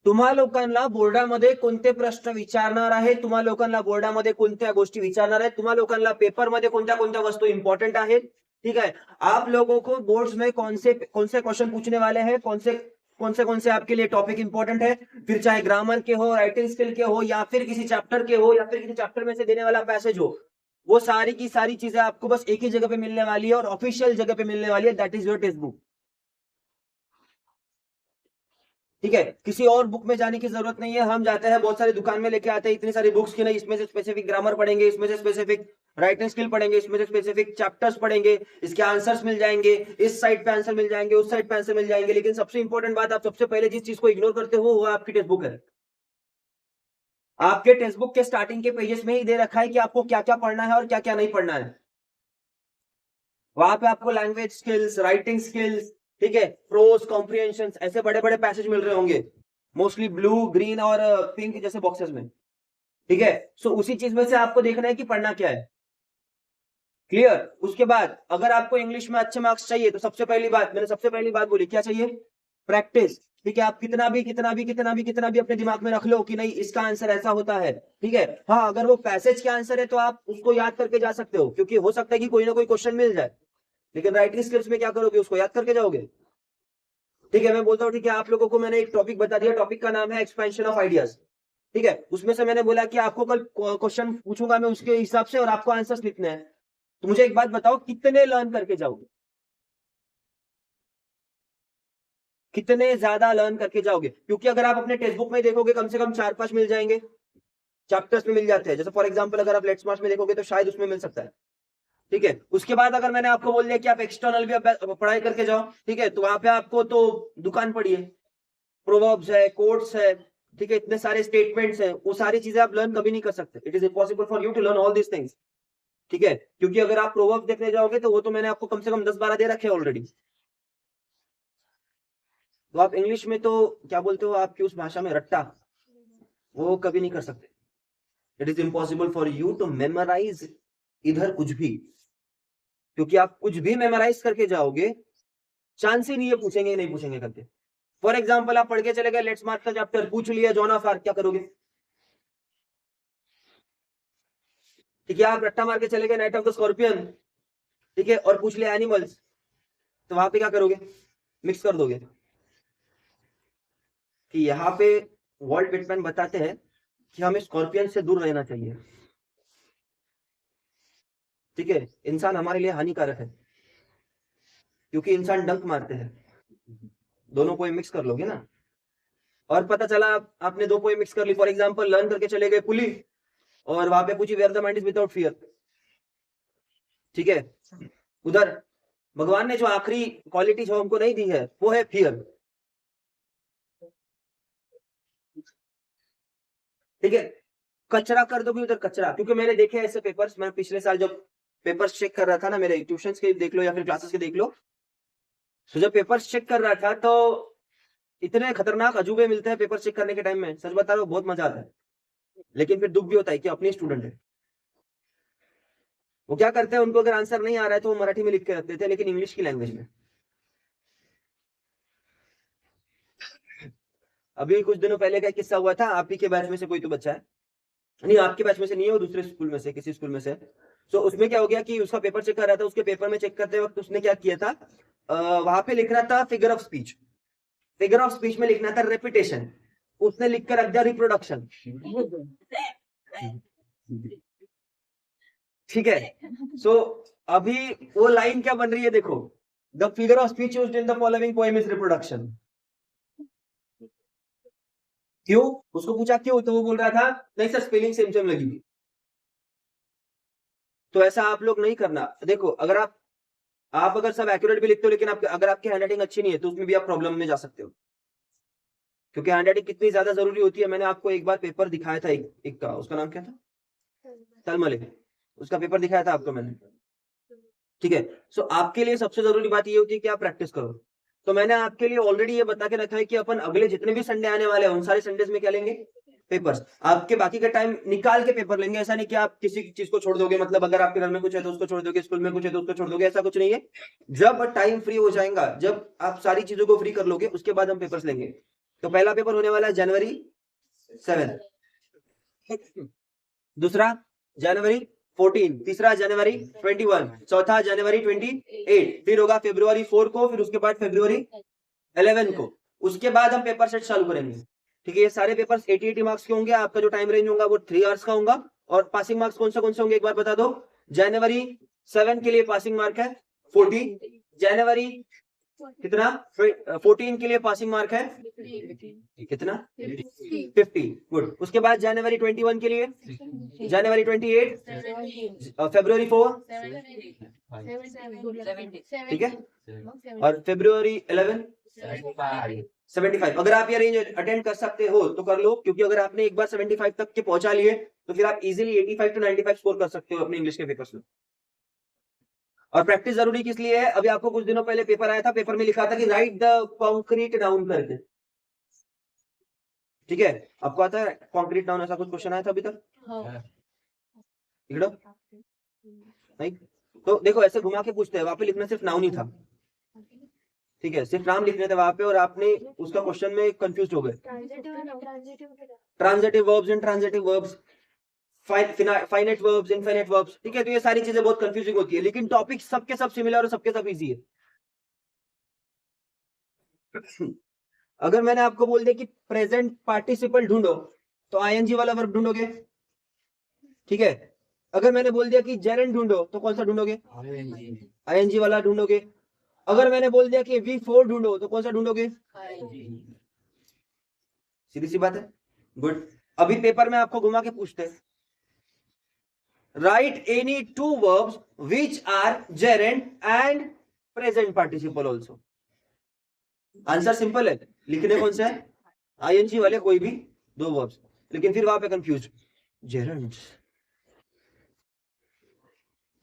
तुम्हा लोकांना बोर्डामध्ये कोणते प्रश्न विचारणार आहे, तुम्हा लोकांना बोर्डामध्ये कोणत्या गोष्टी विचारणार आहेत, तुम्हा लोकांना पेपरमध्ये कोणत्या कोणत्या वस्तू इंपॉर्टेंट आहेत, ठीक है। आप लोगों को बोर्ड्स में कौन से क्वेश्चन पूछने वाले हैं, कौन से आपके लिए टॉपिक इंपॉर्टेंट है, फिर चाहे ग्रामर के हो, राइटिंग स्किल के हो, या फिर किसी चैप्टर के हो, या फिर किसी चैप्टर में से देने वाला पैसेज हो, वो सारी की सारी चीजें आपको बस एक ही जगह पे मिलने वाली है और ऑफिशियल जगह पे मिलने वाली है, that is your text book. ठीक है, किसी और बुक में जाने की जरूरत नहीं है। हम जाते हैं बहुत सारी दुकान में लेके आते हैं इतनी सारी बुक्स की नहीं, इसमें से स्पेसिफिक ग्रामर पढ़ेंगे, इसमें से स्पेसिफिक राइटिंग स्किल पढ़ेंगे, इसमें से स्पेसिफिक चैप्टर्स पढ़ेंगे, इसके आंसर्स मिल जाएंगे, इस साइड पे आंसर मिल जाएंगे, उस साइड पे आंसर मिल जाएंगे। लेकिन सबसे इंपॉर्टेंट बात, आप सबसे पहले जिस चीज को इग्नोर करते हो वो आपकी टेक्स्ट बुक है। आपके टेक्स्ट बुक के स्टार्टिंग के पेजेस में ही दे रखा है कि आपको क्या क्या पढ़ना है और क्या क्या नहीं पढ़ना है। वहां पे आपको लैंग्वेज स्किल्स, राइटिंग स्किल्स, ठीक है, प्रोज, कॉम्प्रिहेंशन, ऐसे बड़े बड़े पैसेज मिल रहे होंगे, मोस्टली ब्लू, ग्रीन और पिंक जैसे बॉक्सेस में। ठीक है, सो उसी चीज में से आपको देखना है कि पढ़ना क्या है। क्लियर। उसके बाद अगर आपको इंग्लिश में अच्छे मार्क्स चाहिए तो सबसे पहली बात, मैंने सबसे पहली बात बोली, क्या चाहिए? प्रैक्टिस। ठीक है, आप कितना भी अपने दिमाग में रख लो कि नहीं इसका आंसर ऐसा होता है, ठीक है। हाँ, अगर वो पैसेज के आंसर है तो आप उसको याद करके जा सकते हो, क्योंकि हो सकता है कि कोई ना कोई क्वेश्चन मिल जाए। लेकिन राइटिंग स्किल्स में क्या करोगे, उसको याद करके जाओगे। ठीक है, मैं बोलता हूँ, ठीक है, आप लोगों को मैंने एक टॉपिक बता दिया, टॉपिक का नाम है एक्सपेंशन ऑफ आइडियाज। ठीक है, उसमें से मैंने बोला कि आपको कल क्वेश्चन पूछूंगा मैं उसके हिसाब से और आपको आंसर्स लिखने हैं। तो मुझे एक बात बताओ, कितने लर्न करके जाओगे, कितने ज्यादा लर्न करके जाओगे? क्योंकि अगर आप अपने टेक्स्ट बुक में देखोगे कम से कम 4-5 मिल जाएंगे, चैप्टर्स में मिल जाते हैं। जैसे फॉर एग्जांपल अगर आप लेट्स मार्च में देखोगे तो शायद उसमें मिल सकता है। ठीक है, उसके बाद अगर मैंने आपको बोल दिया कि आप एक्सटर्नल भी पढ़ाई करके जाओ, ठीक है, तो वहां पे आपको तो दुकान पड़ी है, प्रोवर्ब्स है, कोट्स है, ठीक है, इतने सारे स्टेटमेंट्स है, वो सारी चीजें आप लर्न कभी नहीं कर सकते। It is impossible for you to learn all these things. ठीक है, क्योंकि अगर आप प्रोवर्ब्स देखने जाओगे तो वो तो मैंने आपको कम से कम 10-12 दे रखे ऑलरेडी। तो आप इंग्लिश में तो क्या बोलते हो, आपकी उस भाषा में रट्टा, वो कभी नहीं कर सकते। It is impossible for you to memorise इधर कुछ भी, क्योंकि आप कुछ भी मेमोराइज करके जाओगे, चांस ही नहीं है पूछेंगे नहीं पूछेंगे करके। फॉर एग्जाम्पल आप पढ़ के चले गए लेट्स मार्क का चैप्टर, पूछ लिया जॉन ऑफ आर्क, क्या करोगे? ठीक है, आप रट्टा मार के चले गए नाइट ऑफ द स्कॉर्पियन, ठीक है, और पूछ लिया एनिमल्स, तो वहां पे क्या करोगे? मिक्स कर दोगे। कि यहाँ पे वॉल्ट विटमैन बताते हैं कि हमें स्कॉर्पियन से दूर रहना चाहिए। ठीक है, इंसान हमारे लिए हानिकारक है, क्योंकि इंसान डंक मारते हैं। दोनों पोएम मिक्स कर लोगे ना, और पता चला आपने दो पोएम मिक्स कर ली, फॉर एग्जांपल लर्न करके चले गए पुली, और वहां पे पूछी where the mind is without fear. ठीक है, उधर भगवान ने जो आखिरी क्वालिटी जो हमको नहीं दी है वो है फियर। ठीक है, कचरा कर दोगे उधर कचरा, क्योंकि मैंने देखे ऐसे पेपर्स, मैं पिछले साल जब पेपर्स चेक कर रहा था ना, मेरे ट्यूशंस के देख लो या फिर क्लासेस के देख लो, तो जब पेपर्स चेक कर रहा था तो इतने खतरनाक अजूबे मिलते हैं पेपर चेक करने के टाइम में, सच बता रहा हूँ बहुत मजा आता है। लेकिन फिर दुख भी होता है कि अपने स्टूडेंट है। वो क्या करते हैं, उनको अगर आंसर नहीं आ रहा है तो वो मराठी में लिख के रख देते हैं, लेकिन इंग्लिश की लैंग्वेज में। अभी कुछ दिनों पहले का एक किस्सा हुआ था, आप ही के बैच में से कोई तो बच्चा है, नहीं आपके बैच में से नहीं है, वो दूसरे स्कूल में से, किसी स्कूल में से। तो उसमें क्या हो गया कि उसका पेपर चेक कर रहा था, उसके पेपर में चेक करते वक्त उसने क्या किया था, वहां पे लिख रहा था figure of speech, figure of speech में लिखना था रेपिटेशन, उसने लिख कर रख दिया रिप्रोडक्शन। ठीक है, सो अभी वो लाइन क्या बन रही है देखो, the figure of speech used in the following poem is reproduction. क्यों? उसको पूछा क्यों, तो वो बोल रहा था नहीं सर स्पेलिंग सेम सेम लगी। तो ऐसा आप लोग नहीं करना। देखो, अगर आप अगर सब एक्यूरेट भी लिखते हो, लेकिन अगर आपकी हैंडराइटिंग अच्छी नहीं है तो उसमें भी आप प्रॉब्लम में जा सकते हो, क्योंकि हैंडराइटिंग कितनी ज्यादा जरूरी होती है। मैंने आपको एक बार पेपर दिखाया था, एक का, उसका नाम क्या था, तलमले, उसका पेपर दिखाया था आपको मैंने। ठीक है, सो आपके लिए सबसे जरूरी बात ये होती है कि आप प्रैक्टिस करो। तो मैंने आपके लिए ऑलरेडी ये बता के रखा है कि अपन अगले जितने भी संडे आने वाले हैं उन सारे संडेज में क्या लेंगे, पेपर्स। आपके बाकी का टाइम निकाल के पेपर लेंगे, ऐसा नहीं कि आप किसी चीज को छोड़ दोगे, मतलब अगर आपके घर में कुछ है तो उसको छोड़ दोगे, स्कूल में कुछ है तो उसको छोड़ दोगे, ऐसा कुछ नहीं है। जब टाइम फ्री हो जाएगा, जब आप सारी चीजों को फ्री कर लोगे, उसके बाद हम पेपर्स लेंगे। तो पहला पेपर होने वाला है जनवरी 7, दूसरा जनवरी 14, तीसरा जनवरी 21, चौथा जनवरी 28, फिर होगा फरवरी 4 को, फिर उसके बाद फरवरी 11 को। उसके बाद हम पेपर सेट चालू करेंगे। ठीक है, ये सारे पेपर्स 80 मार्क्स के होंगे। आपका जो टाइम रेंज होगा वो 3 आवर्स का होगा। और पासिंग मार्क्स कौन से होंगे एक बार बता दो। जनवरी 7 के लिए पासिंग मार्क है 40, जनवरी कितना 14 के लिए पासिंग मार्क है कितना 50, गुड। उसके बाद जनवरी 21 के लिए, जनवरी 28, फरवरी 4, ठीक है, और फरवरी 11 75। अगर आप ये रेंज अटेंड कर सकते हो तो कर लो, क्योंकि अगर आपने एक बार 75 तक के पहुंचा लिए तो फिर आप इजीली 85 to 95 स्कोर कर सकते हो अपने इंग्लिश के पेपर्स में। और प्रैक्टिस जरूरी किस लिए है, अभी आपको कुछ दिनों पहले पेपर आया था, पेपर में लिखा था कि राइट द कॉन्क्रीट नाउन करके। ठीक है, आपको आता है कॉन्क्रीट नाउन, ऐसा कुछ क्वेश्चन आया था अभी तक? नहीं, तो देखो ऐसे घुमा के पूछते हैं, वहां पे लिखना सिर्फ नाउन ही था। ठीक है, सिर्फ नाम लिखने थे वहां पे और आपने उसका क्वेश्चन में कंफ्यूज हो गए। Transitive verbs, intransitive verbs, finite verbs, infinite verbs. ठीक है, तो ये सारी चीजें बहुत कंफ्यूजिंग होती है, लेकिन टॉपिक सबके सब सिमिलर और सबके सब इजी है। अगर मैंने आपको बोल दिया कि प्रेजेंट पार्टिसिपल ढूंढो तो आईएनजी वाला वर्ब ढूंढोगे। ठीक है, अगर मैंने बोल दिया कि जेरेंड ढूंढो तो कौन सा ढूंढोगे? आईएनजी वाला ढूंढोगे। अगर मैंने बोल दिया कि V4 ढूंढो तो कौन सा ढूंढोगे? सीधी सी बात है, गुड। अभी पेपर में आपको घुमा के पूछते हैं, write any two verbs which are gerund and present participle also. Answer simple है, लिखने कौन सा है? आईएनजी वाले कोई भी दो वर्ब्स, लेकिन फिर वहां पे कंफ्यूज, जेरेंड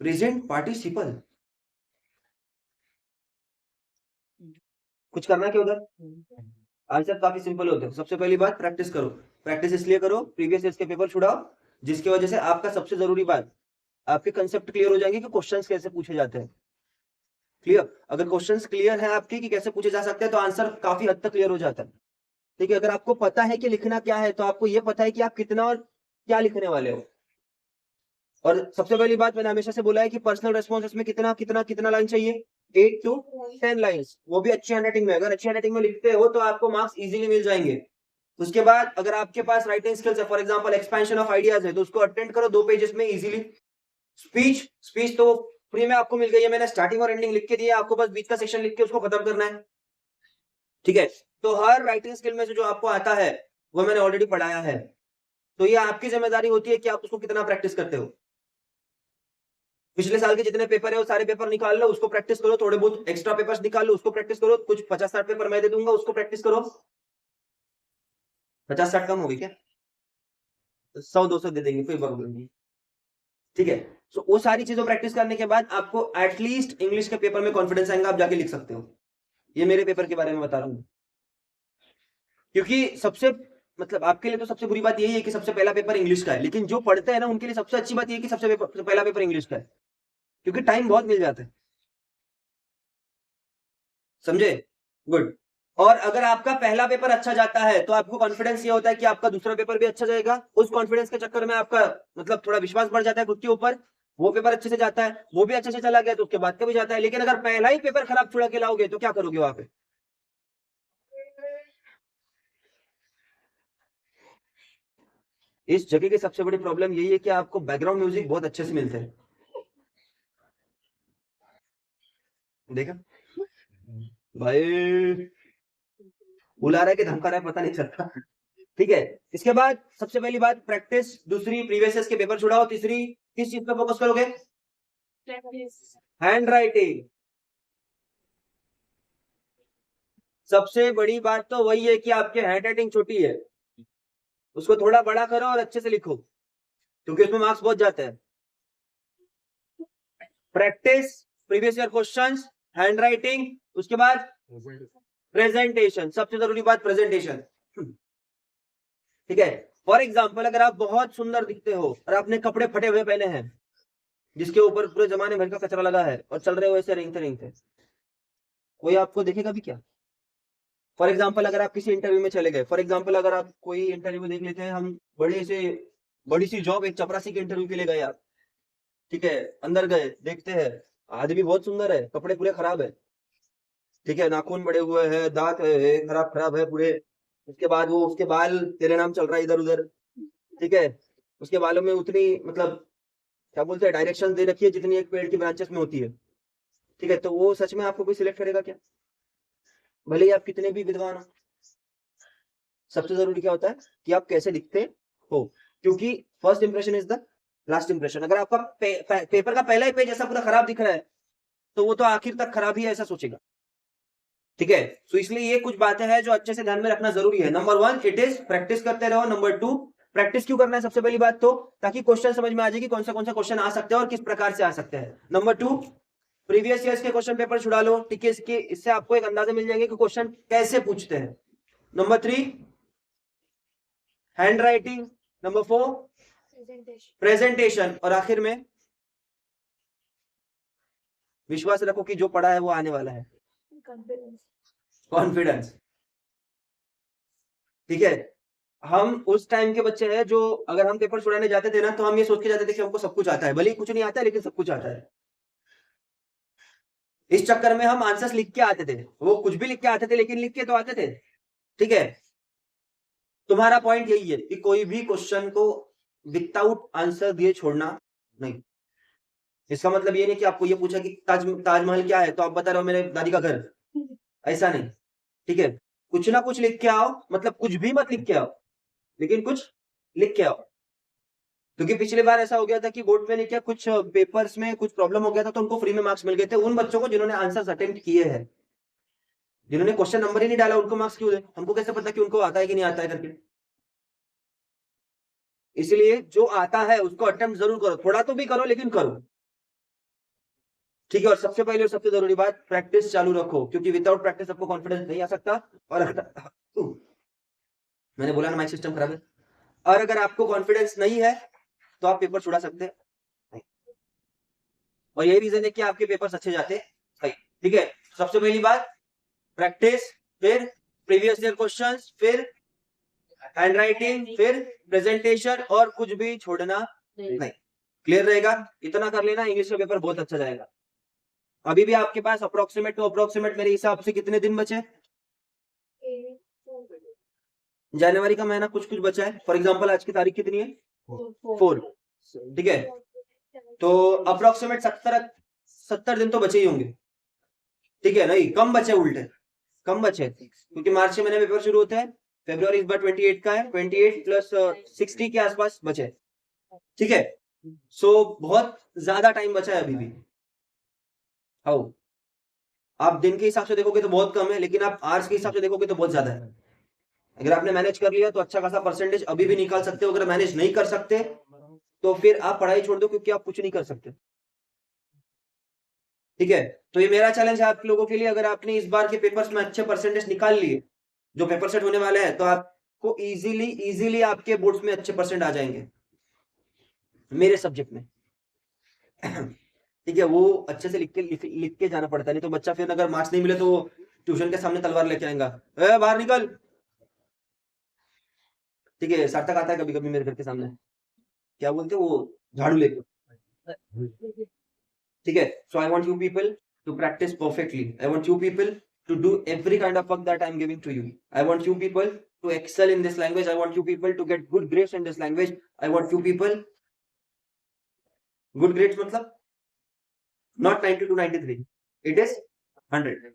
प्रेजेंट पार्टिसिपल, कुछ करना क्या उधर? आंसर काफी सिंपल होते हैं। सबसे पहली बात प्रैक्टिस करो। प्रैक्टिस इसलिए करो, प्रीवियस ईयर के पेपर छुड़ाओ, जिसकी वजह से आपका सबसे जरूरी बात, आपके कंसेप्ट क्लियर हो जाएंगे कि क्वेश्चंस कैसे पूछे जाते हैं। क्लियर, अगर क्वेश्चंस क्लियर है आपके कि कैसे पूछे जा सकते हैं तो आंसर काफी हद तक क्लियर हो जाता है। ठीक है, अगर आपको पता है कि लिखना क्या है तो आपको यह पता है कि आप कितना और क्या लिखने वाले हो। और सबसे पहली बात मैंने हमेशा से बोला है कि पर्सनल रेस्पॉन्स में कितना कितना कितना लाइन चाहिए, 8 to 10 लाइन्स, वो भी अच्छी हैंडराइटिंग में। अगर अच्छी हैंडराइटिंग में लिखते हो तो आपको मार्क्स इजीली मिल जाएंगे। उसके बाद अगर आपके पास राइटिंग स्किल्स है, for example expansion of ideas है, तो उसको अटेंड करो 2 पेजेस में इजीली। स्पीच तो फ्री में आपको मिल गई है, मैंने स्टार्टिंग और एंडिंग लिख के दिया, आपको बस बीच का सेक्शन लिख के उसको खत्म करना है। ठीक है, तो हर राइटिंग स्किल में से जो आपको आता है वो मैंने ऑलरेडी पढ़ाया है, तो ये आपकी जिम्मेदारी होती है कि आप उसको कितना प्रैक्टिस करते हो। पिछले साल के जितने पेपर है वो सारे पेपर निकाल लो, उसको प्रैक्टिस करो। थोड़े बहुत एक्स्ट्रा पेपर्स निकाल लो, उसको प्रैक्टिस करो। कुछ 50-60 पेपर मैं दे दूंगा, उसको प्रैक्टिस करो। 50-60 कम हो गई क्या? 100-200 दे देंगे, कोई प्रॉब्लम नहीं। ठीक है, तो वो सारी चीजों प्रैक्टिस करने के बाद आपको एटलीस्ट इंग्लिश के पेपर में कॉन्फिडेंस आएगा, आप जाके लिख सकते हो। ये मेरे पेपर के बारे में बता रहा हूँ, क्योंकि सबसे मतलब आपके लिए तो सबसे बुरी बात यही है कि सबसे पहला पेपर इंग्लिश का है, लेकिन जो पढ़ते हैं ना उनके लिए सबसे अच्छी बात यह है कि सबसे पहला पेपर इंग्लिश का है, क्योंकि टाइम बहुत मिल जाता है। समझे? गुड। और अगर आपका पहला पेपर अच्छा जाता है तो आपको कॉन्फिडेंस ये होता है कि आपका दूसरा पेपर भी अच्छा जाएगा। उस कॉन्फिडेंस के चक्कर में आपका मतलब थोड़ा विश्वास बढ़ जाता है खुद के ऊपर, वो पेपर अच्छे से जाता है, वो भी अच्छे से चला गया तो उसके बाद का भी जाता है। लेकिन अगर पहला ही पेपर खराब छुड़ा के लाओगे तो क्या करोगे वहां पे? इस जगह की सबसे बड़ी प्रॉब्लम यही है कि आपको बैकग्राउंड म्यूजिक बहुत अच्छे से मिलते हैं। देखा भाई, बुला रहा है कि धमका रहा है पता नहीं चलता। ठीक है, इसके बाद सबसे पहली बात प्रैक्टिस, दूसरी प्रीवियस के पेपर छुड़ाओ, तीसरी किस चीज पे फोकस करोगे? Hand writing. सबसे बड़ी बात तो वही है कि आपकी हैंड राइटिंग छोटी है, उसको थोड़ा बड़ा करो और अच्छे से लिखो, क्योंकि उसमें मार्क्स बहुत जाते हैं। Practice, previous year questions, hand writing, उसके बाद प्रेजेंटेशन। सबसे जरूरी बात प्रेजेंटेशन। ठीक है, फॉर एग्जाम्पल अगर आप बहुत सुंदर दिखते हो और आपने कपड़े फटे हुए पहने हैं जिसके ऊपर पूरे जमाने भर का कचरा लगा है और चल रहे हो ऐसे रेंगते रेंगते, कोई आपको देखेगा भी क्या? फॉर एग्जाम्पल अगर आप किसी इंटरव्यू में चले गए, फॉर एग्जाम्पल अगर आप कोई इंटरव्यू देख लेते हैं, हम बड़ी सी जॉब एक चपरासी के इंटरव्यू के लिए गए आप, ठीक है, अंदर गए, देखते हैं आदमी बहुत सुंदर है, कपड़े पूरे खराब है, ठीक है, नाखून बड़े हुए हैं, दांत है खराब खराब है पूरे, उसके बाद वो उसके बाल तेरे नाम चल रहा है इधर उधर, ठीक है, उसके बालों में उतनी मतलब क्या बोलते हैं डायरेक्शन दे रखी है जितनी एक पेड़ की ब्रांचेस में होती है, ठीक है, तो वो सच में आपको कोई सिलेक्ट करेगा क्या? भले ही आप कितने भी विद्वान हो, सबसे जरूरी क्या होता है कि आप कैसे दिखते हो, क्योंकि first impression is the last impression. अगर आपका पेपर का पहला ही पेज ऐसा पूरा खराब दिख रहा है तो वो तो आखिर तक खराब ही है ऐसा सोचेगा, ठीक है। तो इसलिए ये कुछ बातें हैं जो अच्छे से ध्यान में रखना जरूरी है। नंबर 1 इट इज प्रैक्टिस करते रहो। नंबर 2 प्रैक्टिस क्यों करना है सबसे पहली बात तो ताकि क्वेश्चन समझ में आ जाए कि कौन सा क्वेश्चन आ सकते हैं और किस प्रकार से आ सकते हैं। नंबर 2 प्रीवियस ईयर्स के क्वेश्चन पेपर छुड़ा लो, ठीक है, इससे आपको एक अंदाजा मिल जाएगा कि क्वेश्चन कैसे पूछते हैं। Number 3 hand writing. Number 4 presentation. और आखिर में विश्वास रखो कि जो पढ़ा है वो आने वाला है, कॉन्फिडेंस, ठीक है। हम उस टाइम के बच्चे हैं जो अगर हम पेपर छुड़ाने जाते थे ना तो हम ये सोच के जाते थे कि हमको सब कुछ आता है, भले ही कुछ नहीं आता है लेकिन सब कुछ आता है। इस चक्कर में हम आंसर्स लिख के आते थे, वो कुछ भी लिख के आते थे लेकिन लिख के तो आते थे, ठीक है। तुम्हारा पॉइंट यही है कि कोई भी क्वेश्चन को विदाउट आंसर दिए छोड़ना नहीं। इसका मतलब ये नहीं कि आपको ये पूछा कि ताजमहल क्या है तो आप बता रहे हो मेरे दादी का घर, ऐसा नहीं, ठीक है। कुछ ना कुछ लिख के आओ, मतलब कुछ भी मत लिख के आओ लेकिन कुछ लिख के आओ, क्योंकि पिछली बार ऐसा हो गया था कि बोर्ड में नहीं किया, कुछ पेपर्स में कुछ प्रॉब्लम हो गया था तो उनको फ्री में मार्क्स मिल गए थे उन बच्चों को जिन्होंने आंसर्स अटेम्प्ट किए हैं। जिन्होंने क्वेश्चन नंबर ही नहीं डाला उनको मार्क्स क्यों दे? हमको कैसे पता कि उनको आता है कि नहीं आता है करके? इसलिए जो आता है उसको अटेम्प्ट जरूर करो, थोड़ा तो भी करो लेकिन करो, ठीक है। और सबसे पहले और सबसे जरूरी बात प्रैक्टिस चालू रखो, क्योंकि विदाउट प्रैक्टिस आपको कॉन्फिडेंस नहीं आ सकता। और मैंने बोला ना माइक सिस्टम खराब है। और अगर आपको कॉन्फिडेंस नहीं है तो आप पेपर छुड़ा सकते हैं, और यही रीजन है कि आपके पेपर्स अच्छे जाते हैं, ठीक है। सबसे पहली बात प्रैक्टिस, फिर प्रीवियस ईयर क्वेश्चंस, फिर हैंड राइटिंग, फिर प्रेजेंटेशन, और कुछ भी छोड़ना नहीं। क्लियर रहेगा? इतना कर लेना, इंग्लिश का पेपर बहुत अच्छा जाएगा। अभी भी आपके पास अप्रोक्सीमेट मेरे हिसाब से कितने दिन बचे? जनवरी का महीना कुछ कुछ बचा है। फॉर एग्जांपल आज की तारीख कितनी है? 4, ठीक है। तो अप्रोक्सीमेट 70 दिन तो बचे ही होंगे, ठीक है। नहीं कम बचे, उल्टे कम बचे, क्योंकि मार्च के महीने में पेपर शुरू होते हैं। फरवरी इस बार 28 का है, 28 प्लस 60 के आसपास बचे, ठीक है। सो बहुत ज्यादा टाइम बचा है अभी भी। हाउ आप दिन के हिसाब से देखोगे तो बहुत कम है, लेकिन आप आवर्स के हिसाब से देखोगे तो बहुत ज्यादा है। अगर आपने मैनेज कर लिया तो अच्छा खासा परसेंटेज अभी भी निकाल सकते हो। अगर मैनेज नहीं कर सकते तो फिर आप पढ़ाई छोड़ दो, क्योंकि आप कुछ नहीं कर सकते, ठीक है। तो ये मेरा चैलेंज है आप लोगों के लिए। अगर आपने इस बार के पेपर्स में अच्छे परसेंटेज निकाल लिए, जो पेपर सेट होने वाले हैं, तो आपको इजीली आपके बोर्ड्स में अच्छे परसेंट आ जाएंगे मेरे सब्जेक्ट में, ठीक है। वो अच्छे से लिख के जाना पड़ता है, नहीं तो बच्चा फिर अगर मार्क्स नहीं मिले तो ट्यूशन के सामने तलवार लेके आएगा, बाहर निकल, ठीक है। सार्थक आता है कभी कभी मेरे घर के सामने, क्या बोलते वो, झाड़ू लेके, ठीक है। So I want you people to practise perfectly. I want you people to do every kind of work that I'm giving to you. I want you people to excel in this language. I want you people to get good grades in this language. I want you people, good grades matlab not 90 to 93, it is 100.